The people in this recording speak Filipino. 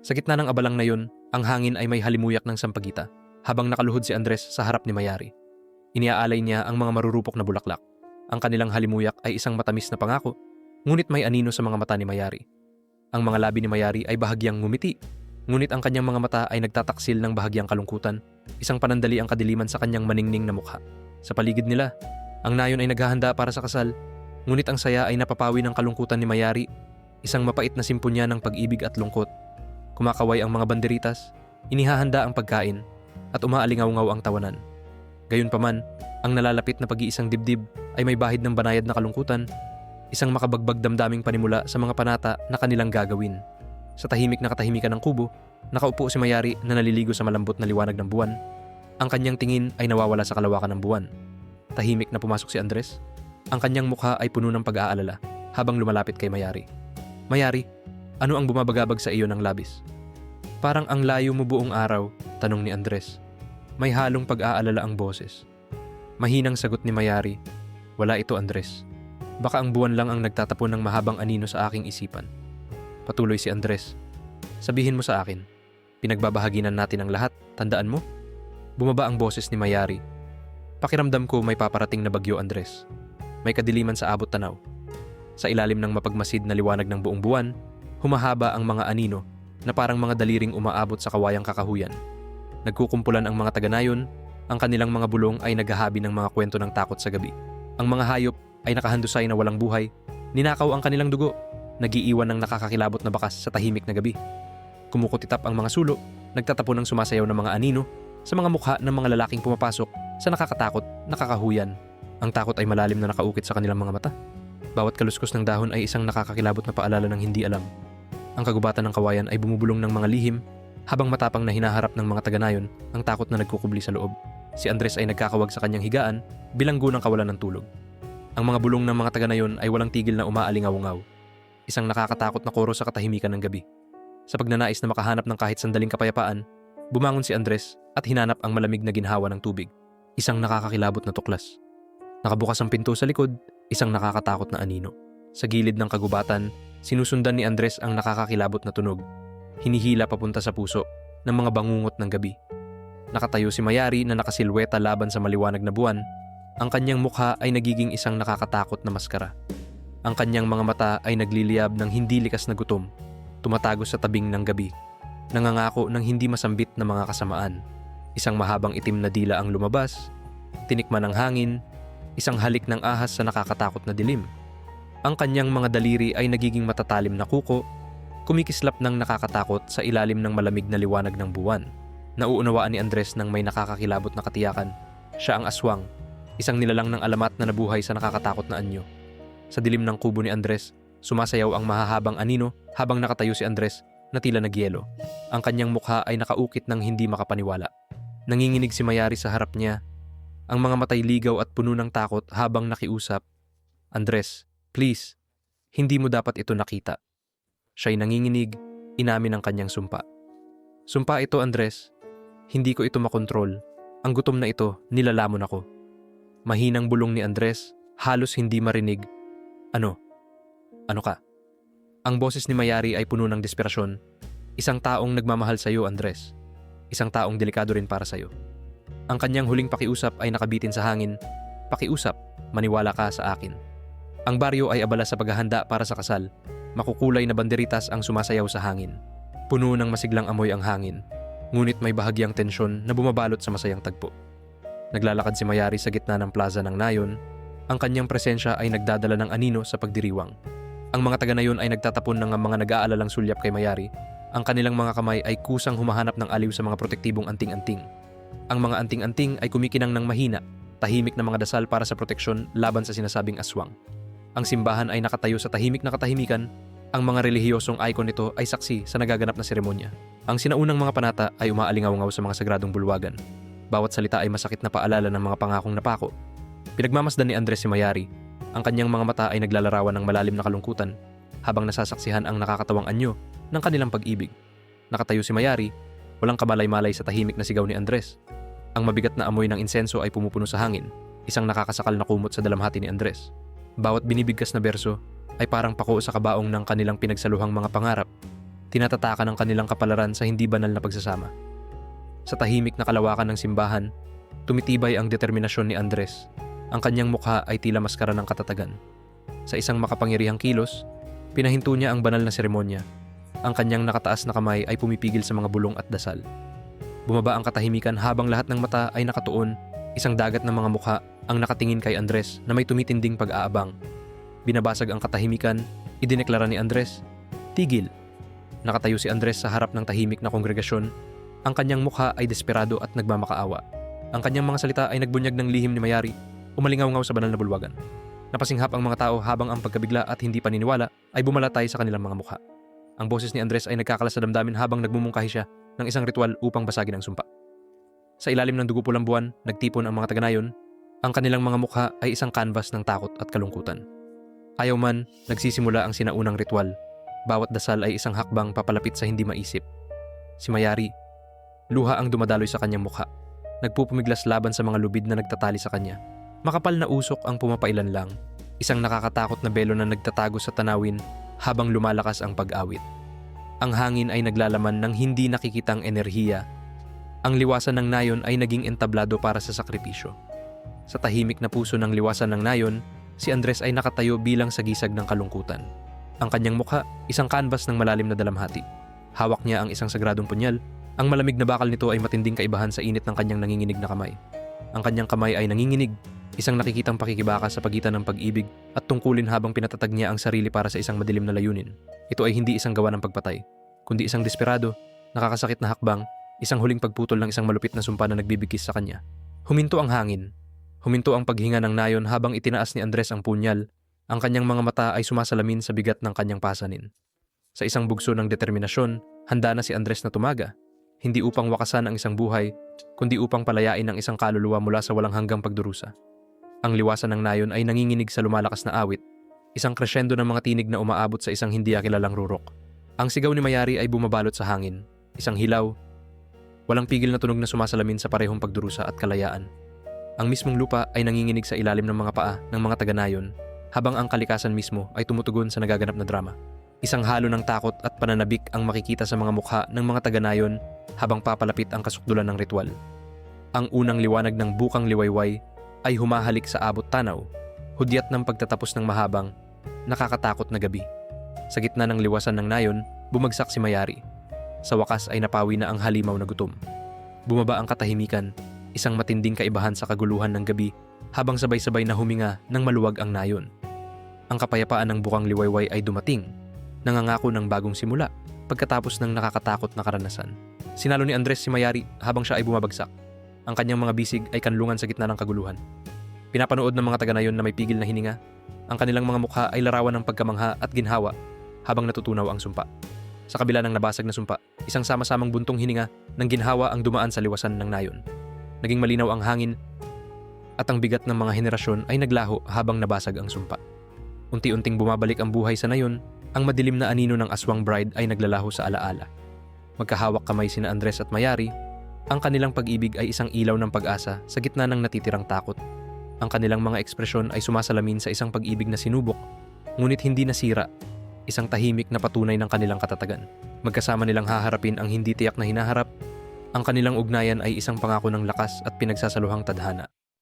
Sa gitna ng abalang na yun, ang hangin ay may halimuyak ng sampagita habang nakaluhod si Andres sa harap ni Mayari. Iniaalay niya ang mga marurupok na bulaklak. Ang kanilang halimuyak ay isang matamis na pangako, ngunit may anino sa mga mata ni Mayari. Ang mga labi ni Mayari ay bahagyang ngumiti, ngunit ang kanyang mga mata ay nagtataksil ng bahagyang kalungkutan, isang panandali ang kadiliman sa kanyang maningning na mukha. Sa paligid nila, ang nayon ay naghahanda para sa kasal, ngunit ang saya ay napapawi ng kalungkutan ni Mayari, isang mapait na simponya ng pag-ibig at lungkot. Kumakaway ang mga banderitas, inihahanda ang pagkain, at umaalingaw-ngaw ang tawanan. Gayunpaman, ang nalalapit na pag-iisang dibdib ay may bahid ng banayad na kalungkutan, isang makabagbag damdaming panimula sa mga panata na kanilang gagawin. Sa tahimik na katahimikan ng kubo, nakaupo si Mayari na naliligo sa malambot na liwanag ng buwan. Ang kanyang tingin ay nawawala sa kalawakan ng buwan. Tahimik na pumasok si Andres. Ang kanyang mukha ay puno ng pag-aalala habang lumalapit kay Mayari. Mayari, ano ang bumabagabag sa iyo ng labis? Parang ang layo mo buong araw, tanong ni Andres. May halong pag-aalala ang boses. Mahinang sagot ni Mayari, wala ito Andres. Baka ang buwan lang ang nagtatapon ng mahabang anino sa aking isipan. Patuloy si Andres. Sabihin mo sa akin, pinagbabahaginan natin ang lahat, tandaan mo? Bumaba ang boses ni Mayari. Pakiramdam ko may paparating na bagyo Andres. May kadiliman sa abot tanaw. Sa ilalim ng mapagmasid na liwanag ng buong buwan, humahaba ang mga anino na parang mga daliring umaabot sa kawayang kakahuyan. Nagkukumpulan ang mga taga-nayon, ang kanilang mga bulong ay naghahabi ng mga kwento ng takot sa gabi. Ang mga hayop ay nakahandusay na walang buhay, ninakaw ang kanilang dugo, nagiiwan ng nakakakilabot na bakas sa tahimik na gabi. Kumukutitap ang mga sulo, nagtatapon ng sumasayaw ng mga anino sa mga mukha ng mga lalaking pumapasok sa nakakatakot na kakahuyan. Ang takot ay malalim na nakaukit sa kanilang mga mata. Bawat kaluskos ng dahon ay isang nakakakilabot na paalala ng hindi alam. Ang kagubatan ng kawayan ay bumubulong ng mga lihim, habang matapang na hinaharap ng mga taga-nayon ang takot na nagkukubli sa loob. Si Andres ay nagkakawag sa kanyang higaan, bilanggo ng kawalan ng tulog. Ang mga bulong ng mga taga-nayon ay walang tigil na umaalingaw-ngaw. Isang nakakatakot na koro sa katahimikan ng gabi. Sa pagnanais na makahanap ng kahit sandaling kapayapaan, bumangon si Andres at hinanap ang malamig na ginhawa ng tubig. Isang nakakakilabot na tuklas. Nakabukas ang pinto sa likod, isang nakakatakot na anino. Sa gilid ng kagubatan, sinusundan ni Andres ang nakakakilabot na tunog. Hinihila papunta sa puso ng mga bangungot ng gabi. Nakatayo si Mayari na nakasilweta laban sa maliwanag na buwan. Ang kanyang mukha ay nagiging isang nakakatakot na maskara. Ang kanyang mga mata ay nagliliyab ng hindi likas na gutom, tumatago sa tabing ng gabi, nangangako ng hindi masambit na mga kasamaan. Isang mahabang itim na dila ang lumabas, tinikman ng hangin, isang halik ng ahas sa nakakatakot na dilim. Ang kanyang mga daliri ay nagiging matatalim na kuko, kumikislap ng nakakatakot sa ilalim ng malamig na liwanag ng buwan. Nauunawaan ni Andres ng may nakakakilabot na katiyakan. Siya ang aswang, isang nilalang ng alamat na nabuhay sa nakakatakot na anyo. Sa dilim ng kubo ni Andres, sumasayaw ang mahahabang anino habang nakatayo si Andres na tila nagyelo. Ang kanyang mukha ay nakaukit ng hindi makapaniwala. Nanginginig si Mayari sa harap niya, ang mga matay ligaw at puno ng takot habang nakiusap. Andres, please, hindi mo dapat ito nakita. Siya'y nanginginig, inamin ang kanyang sumpa. Sumpa ito, Andres. Hindi ko ito makontrol. Ang gutom na ito, nilalamon ako. Mahinang bulong ni Andres, halos hindi marinig. Ano? Ano ka? Ang boses ni Mayari ay puno ng desperasyon. Isang taong nagmamahal sa iyo, Andres. Isang taong delikado rin para sa iyo. Ang kanyang huling pakiusap ay nakabitin sa hangin. Pakiusap, maniwala ka sa akin. Ang baryo ay abala sa paghahanda para sa kasal. Makukulay na banderitas ang sumasayaw sa hangin. Puno ng masiglang amoy ang hangin, ngunit may bahagyang tensyon na bumabalot sa masayang tagpo. Naglalakad si Mayari sa gitna ng plaza ng nayon. Ang kanyang presensya ay nagdadala ng anino sa pagdiriwang. Ang mga taga-nayon ay nagtatapon ng mga nag-aalalang sulyap kay Mayari. Ang kanilang mga kamay ay kusang humahanap ng aliw sa mga protektibong anting-anting. Ang mga anting-anting ay kumikinang ng mahina, tahimik na mga dasal para sa proteksyon laban sa sinasabing aswang. Ang simbahan ay nakatayo sa tahimik na katahimikan. Ang mga relihiyosong icon nito ay saksi sa nagaganap na seremonya. Ang sinaunang mga panata ay umaalingaw-ngaw sa mga sagradong bulwagan. Bawat salita ay masakit na paalala ng mga pangakong napako. Pinagmamasdan ni Andres si Mayari. Ang kanyang mga mata ay naglalarawan ng malalim na kalungkutan habang nasasaksihan ang nakakatawang anyo ng kanilang pag-ibig. Nakatayo si Mayari, walang kamalay-malay sa tahimik na sigaw ni Andres. Ang mabigat na amoy ng insenso ay pumupuno sa hangin, isang nakakasakal na kumot sa dalamhati ni Andres. Bawat binibigkas na berso ay parang pako sa kabaong ng kanilang pinagsaluhang mga pangarap. Tinatatakan ang kanilang kapalaran sa hindi banal na pagsasama. Sa tahimik na kalawakan ng simbahan, tumitibay ang determinasyon ni Andres. Ang kanyang mukha ay tila maskara ng katatagan. Sa isang makapangyarihang kilos, pinahinto niya ang banal na seremonya. Ang kanyang nakataas na kamay ay pumipigil sa mga bulong at dasal. Bumaba ang katahimikan habang lahat ng mata ay nakatuon. Isang dagat ng mga mukha ang nakatingin kay Andres na may tumitinding pag-aabang. Binabasag ang katahimikan, idineklara ni Andres, "Tigil." Nakatayo si Andres sa harap ng tahimik na kongregasyon. Ang kanyang mukha ay desperado at nagmamakaawa. Ang kanyang mga salita ay nagbunyag ng lihim ni Mayari, umalingaw-ngaw sa banal na bulwagan. Napasinghap ang mga tao habang ang pagkabigla at hindi paniniwala ay bumalatay sa kanilang mga mukha. Ang boses ni Andres ay nagkakalas sa damdamin habang nagmumungkahi siya ng isang ritual upang basagin ang sumpa. Sa ilalim ng dugo-pulang buwan, nagtipon ang mga taga-Nayon. Ang kanilang mga mukha ay isang canvas ng takot at kalungkutan. Ayaw man, nagsisimula ang sinaunang ritual. Bawat dasal ay isang hakbang papalapit sa hindi maisip. Si Mayari, luha ang dumadaloy sa kanyang mukha. Nagpupumiglas laban sa mga lubid na nagtatali sa kanya. Makapal na usok ang pumapailan lang. Isang nakakatakot na belo na nagtatago sa tanawin habang lumalakas ang pag-awit. Ang hangin ay naglalaman ng hindi nakikitang enerhiya. Ang liwasan ng Nayon ay naging entablado para sa sakripisyo. Sa tahimik na puso ng liwasan ng Nayon, si Andres ay nakatayo bilang sagisag ng kalungkutan. Ang kanyang mukha, isang canvas ng malalim na dalamhati. Hawak niya ang isang sagradong punyal. Ang malamig na bakal nito ay matinding kaibahan sa init ng kanyang nanginginig na kamay. Ang kanyang kamay ay nanginginig, isang nakikitang pakikibaka sa pagitan ng pag-ibig at tungkulin habang pinatatag niya ang sarili para sa isang madilim na layunin. Ito ay hindi isang gawa ng pagpatay, kundi isang desperado, nakakasakit na hakbang, isang huling pagputol ng isang malupit na sumpa na nagbibigkis sa kanya. Huminto ang hangin. Huminto ang paghinga ng Nayon habang itinaas ni Andres ang punyal. Ang kanyang mga mata ay sumasalamin sa bigat ng kanyang pasanin. Sa isang bugso ng determinasyon, handa na si Andres na tumaga. Hindi upang wakasan ang isang buhay, kundi upang palayain ang isang kaluluwa mula sa walang hanggang pagdurusa. Ang liwasan ng Nayon ay nanginginig sa lumalakas na awit, isang crescendo ng mga tinig na umaabot sa isang hindi kilalang rurok. Ang sigaw ni Mayari ay bumabalot sa hangin, isang hilaw, walang pigil na tunog na sumasalamin sa parehong pagdurusa at kalayaan. Ang mismong lupa ay nanginginig sa ilalim ng mga paa ng mga taga-Nayon, habang ang kalikasan mismo ay tumutugon sa nagaganap na drama. Isang halo ng takot at pananabik ang makikita sa mga mukha ng mga taga-Nayon habang papalapit ang kasukdulan ng ritual. Ang unang liwanag ng bukang liwayway ay humahalik sa abot tanaw, hudyat ng pagtatapos ng mahabang, nakakatakot na gabi. Sa gitna ng liwasan ng Nayon, bumagsak si Mayari. Sa wakas ay napawi na ang halimaw na gutom. Bumaba ang katahimikan, isang matinding kaibahan sa kaguluhan ng gabi habang sabay-sabay na huminga ng maluwag ang Nayon. Ang kapayapaan ng bukang liwayway ay dumating, nangangako ng bagong simula pagkatapos ng nakakatakot na karanasan. Sinalo ni Andres si Mayari habang siya ay bumabagsak. Ang kanyang mga bisig ay kanlungan sa gitna ng kaguluhan. Pinapanood ng mga taga-Nayon na may pigil na hininga. Ang kanilang mga mukha ay larawan ng pagkamangha at ginhawa habang natutunaw ang sumpa. Sa kabila ng nabasag na sumpa, isang sama-samang buntong hininga ng ginhawa ang dumaan sa liwasan ng Nayon. Naging malinaw ang hangin at ang bigat ng mga henerasyon ay naglaho habang nabasag ang sumpa. Unti-unting bumabalik ang buhay sa Nayon, ang madilim na anino ng aswang bride ay naglalaho sa alaala. Magkahawak kamay sina Andres at Mayari, ang kanilang pag-ibig ay isang ilaw ng pag-asa sa gitna ng natitirang takot. Ang kanilang mga ekspresyon ay sumasalamin sa isang pag-ibig na sinubok, ngunit hindi nasira, isang tahimik na patunay ng kanilang katatagan. Magkasama nilang haharapin ang hindi tiyak na hinaharap, ang kanilang ugnayan ay isang pangako ng lakas at pinagsasaluhang tadhana.